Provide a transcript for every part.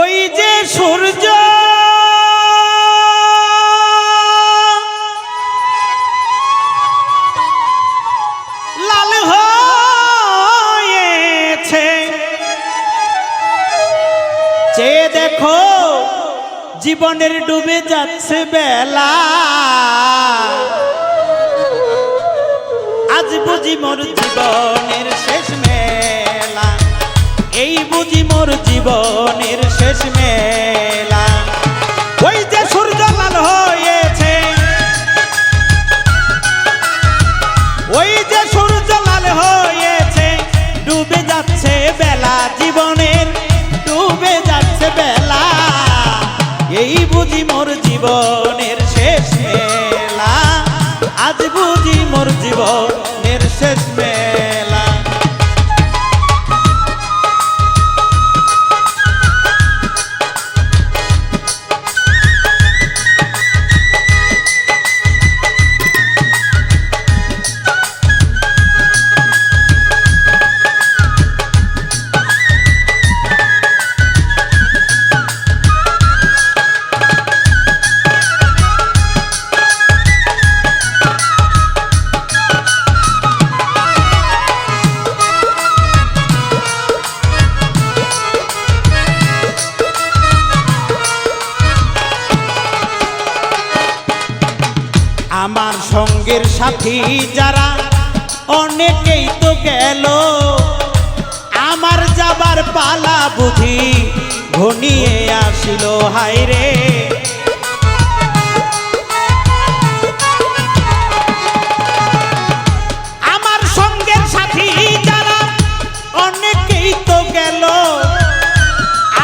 ওই যে সূর্য লাল হয়েছে, চেয়ে দেখো জীবনের ডুবে যাচ্ছে বেলা। আজ বুঝি মোর জীবনের শেষ মেলা, এই বুঝি মোর জীবনের শেষ মেলা। ওই যে সূর্য লাল হয়েছে, ওই যে সূর্য লাল হয়েছে, ডুবে যাচ্ছে বেলা, জীবনের ডুবে যাচ্ছে বেলা। এই বুঝি মোর জীবনের শেষ মেলা, আজ বুঝি মোর জীবনের শেষ মেলা। আমার সঙ্গের সাথী যারা অনেকেই তো গেল, আমার যাবার পালা বুঝি ঘনিয়ে আসিল। হায় রে আমার সঙ্গের সাথী যারা অনেকেই তো গেল,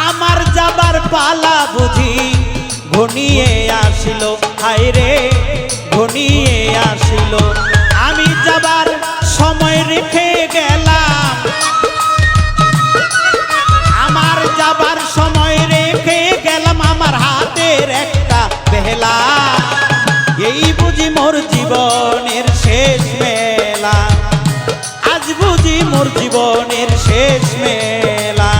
আমার যাবার পালা বুঝি ঘনিয়ে আসিল। হায় রে ঘনিয়ে আসিল, আমি যাবার সময় রেখে গেলাম, আমার যাবার সময় রেখে গেলাম আমার হাতের একটা বেলা। এই বুঝি মোর জীবনের শেষ মেলা, আজ বুঝি মোর জীবনের শেষ মেলা।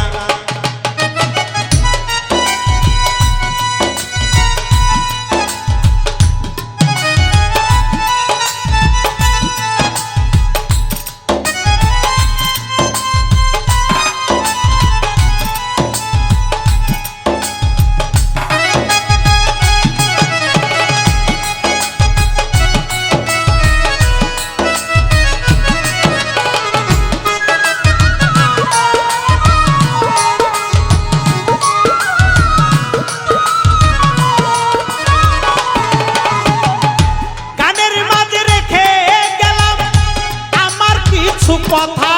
কথা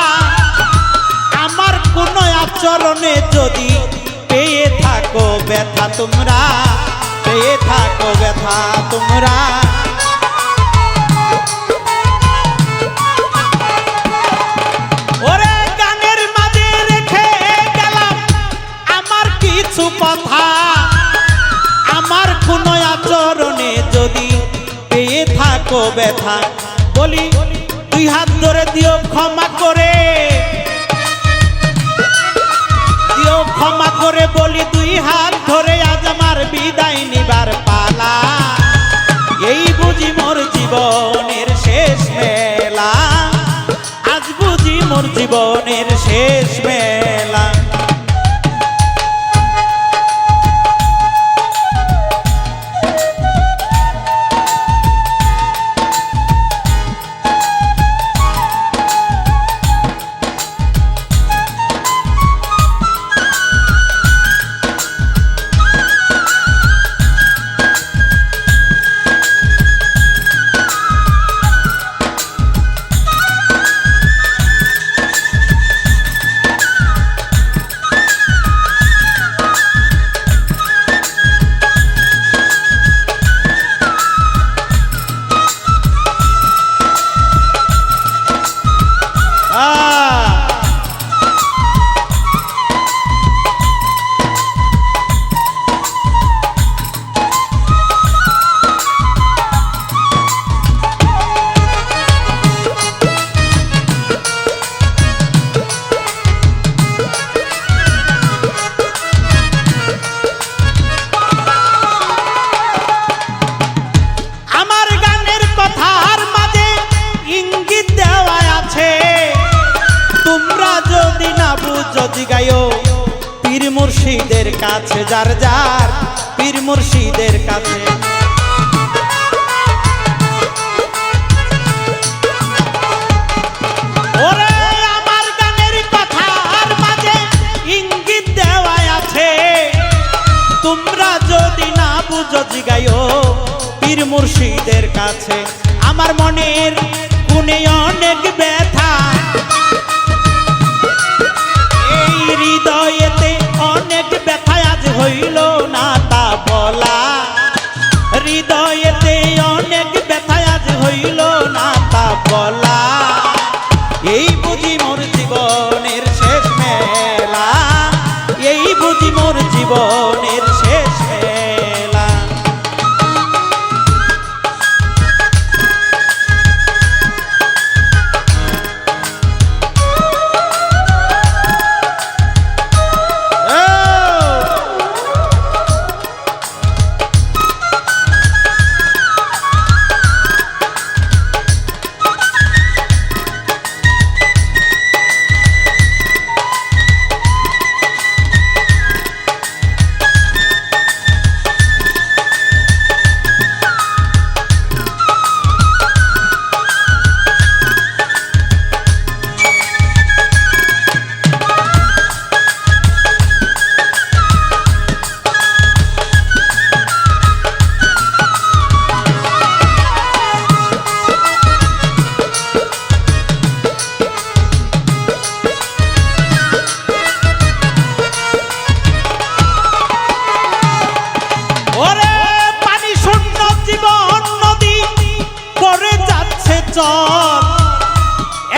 আমার কোন আচরণে যদি পেয়ে থাকো ব্যথা তোমরা, পেয়ে থাকো ব্যথা তোমরা, ওরে গানের মাঝে রেখে গেলাম আমার কিছু কথা, আমার কোন আচরণে যদি পেয়ে থাকো ব্যথা, বলি দুই হাত ধরে দিও ক্ষমা করে, দিও ক্ষমা করে, বলি দুই হাত ধরে আজ আমার বিদায় নিবার পালা। এই বুঝি মোর জীবনের শেষ মেলা, আজ বুঝি মোর জীবনের শেষ মেলা। মুর্শিদের কাছে, যার যার পীর মুর্শিদের কাছে। ওরে আমার গানের কথার মাঝে ইঙ্গিত দেওয়া আছে, তোমরা যদি না বুঝো জিগাইও পীর মুর্শিদের কাছে। আমার মনের কোণে অনেক ব্যথা, এই হৃদয়েতে অনেক ব্যথা আজ হইল না তা বলা, হৃদয়েতে অনেক ব্যথা আজ হইল না তা বলা। এই বুঝি মোর জীবনের শেষ মেলা, এই বুঝি মোর জীবনের শেষ মেলা।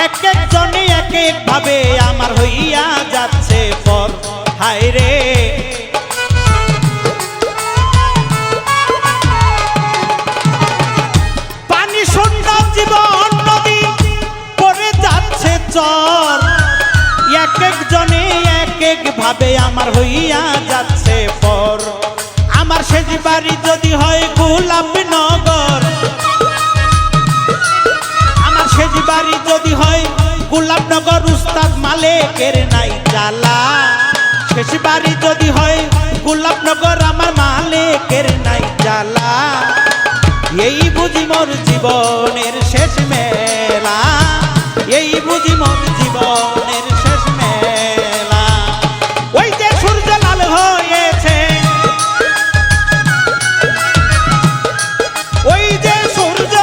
এক এক জনে এক এক ভাবে আমার হইয়া যাচ্ছে পর, হায় রে পানি শূন্য জীবন নদী পড়ে যাচ্ছে চর, এক এক জনে এক এক ভাবে আমার হইয়া যাচ্ছে পর। আমার শেষ বাড়ি যদি হয় গোলাপনগর, শেষ বাড়ি যদি হয় গোলাপনগর, উস্তাদ মালেকের নাই জ্বালা। শেষ বাড়ি যদি হয় গোলাপনগর, আমার মালেকের নাই জ্বালা। এই বুঝি মোর জীবনের শেষ মেলা, এই বুঝি মোর জীবনের শেষ মেলা। ওই যে সূর্য লাল হয়েছে, ওই যে সূর্য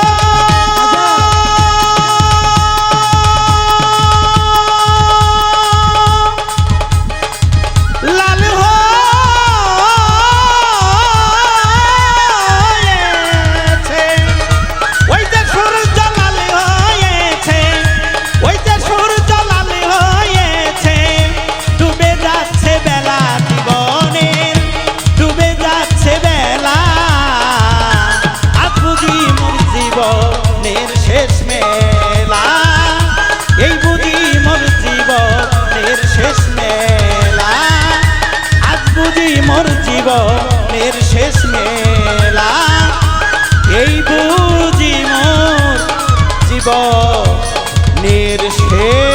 মোর জীবনের শেষ মেলা, এই বুঝি মোর জীবনের শেষ।